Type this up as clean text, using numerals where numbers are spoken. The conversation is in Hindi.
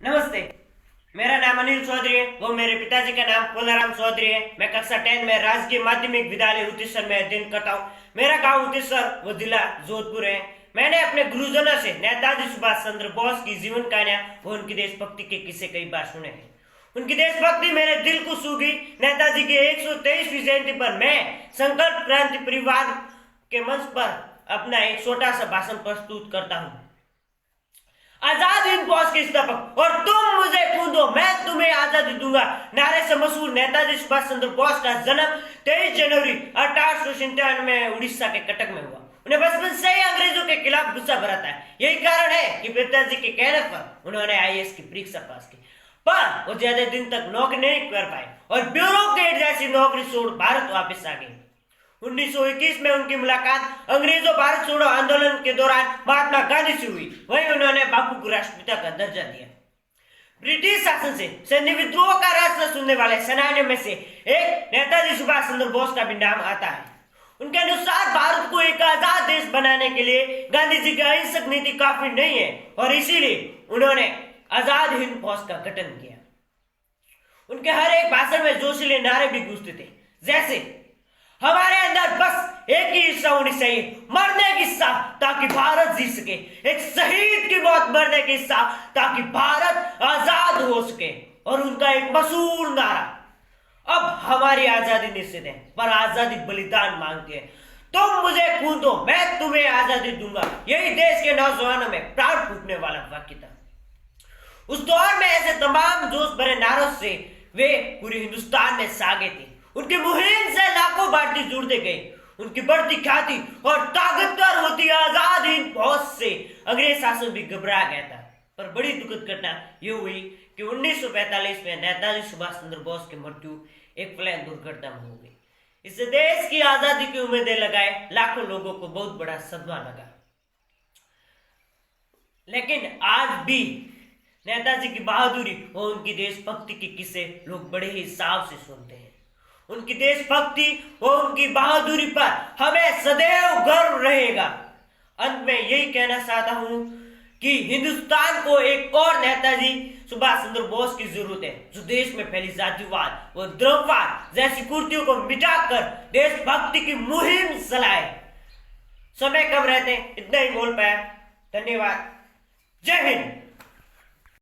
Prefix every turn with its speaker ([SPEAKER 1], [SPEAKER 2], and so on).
[SPEAKER 1] नमस्ते। मेरा नाम अनिल चौधरी है। वो मेरे पिताजी का नाम कोलाराम चौधरी है। मैं कक्षा 10 में राजकीय माध्यमिक विद्यालय उत्तीसर में अध्ययन करता हूँ। मेरा गांव उत्तीसर वो जिला जोधपुर है। मैंने अपने गुरुजनों से नेताजी सुभाष चंद्र बोस की जीवन कहानियां और उनकी देशभक्ति के किस्से कई बार सुने हैं। उनकी देशभक्ति मेरे दिल को छू गई। नेताजी की 123वीं जयंती पर मैं संकल्प क्रांति परिवार के मंच पर अपना एक छोटा सा भाषण प्रस्तुत करता हूँ। आजाद हिंद फौज के स्थापक और तुम मुझे कूदो मैं तुम्हें आजादी दूंगा नारे से मशहूर नेताजी सुभाष चंद्र बोस का जन्म 23 जनवरी 1897 में उड़ीसा के कटक में हुआ। उन्हें बचपन से ही अंग्रेजों के खिलाफ गुस्सा भरा था। यही कारण है कि पिताजी के कहने पर उन्होंने आईएएस की परीक्षा पास की, पर वो ज्यादा दिन तक नौकरी नहीं कर पाए और ब्यूरोक्रेट जैसी नौकरी छोड़ भारत वापस आ गए। 1921 में उनकी मुलाकात अंग्रेजों भारत छोड़ो आंदोलन के दौरान महात्मा गांधी से हुई। वहीं उन्होंने बापू को राष्ट्रपिता का दर्जा दिया। ब्रिटिश शासन से सैन्य विद्रोह का रास्ता सुनने वाले सेनानियों में से एक नेताजी सुभाष चंद्र बोस का भी नाम आता है। उनके अनुसार भारत को एक आजाद देश बनाने के लिए गांधी जी की अहिंसक नीति काफी नहीं है और इसीलिए उन्होंने आजाद हिंद फौज का गठन किया। उनके हर एक भाषण में जोशीले नारे भी गूंजते थे, जैसे हमारे अंदर बस एक ही इच्छा होनी चाहिए, मरने की इच्छा ताकि भारत जी सके, एक शहीद की मौत मरने की इच्छा ताकि भारत आजाद हो सके। और उनका एक मशहूर नारा, अब हमारी आजादी निश्चित है पर आजादी बलिदान मांगती है। तुम मुझे कूदो मैं तुम्हें आजादी दूंगा, यही देश के नौजवानों में प्राण फूटने वाला वाक्य था। उस दौर में ऐसे तमाम जोश भरे नारों से वे पूरे हिंदुस्तान में सागे थे। उनकी मुहिम से लाखों भारतीय जुड़ते गए। उनकी बढ़ती ख्याति और ताकतवर होती आजाद हिंद फौज से अंग्रेज शासन भी घबरा गया था। पर बड़ी दुखद घटना यह हुई कि 1945 में नेताजी सुभाष चंद्र बोस की मृत्यु एक प्लेन दुर्घटना में हो गई। इससे देश की आजादी की उम्मीदें लगाए लाखों लोगों को बहुत बड़ा सदमा लगा। लेकिन आज भी नेताजी की बहादुरी और उनकी देशभक्ति के किस्से लोग बड़े ही चाव से सुनते हैं। उनकी देशभक्ति और उनकी बहादुरी पर हमें सदैव गर्व रहेगा। अंत में यही कहना चाहता हूं कि हिंदुस्तान को एक और नेताजी सुभाष चंद्र बोस की जरूरत है, जो देश में फैली जातिवाद और द्रव्यवाद जैसी कुर्तियों को मिटाकर देशभक्ति की मुहिम चलाए। समय कम रहते इतना ही बोल पाया। धन्यवाद। जय हिंद।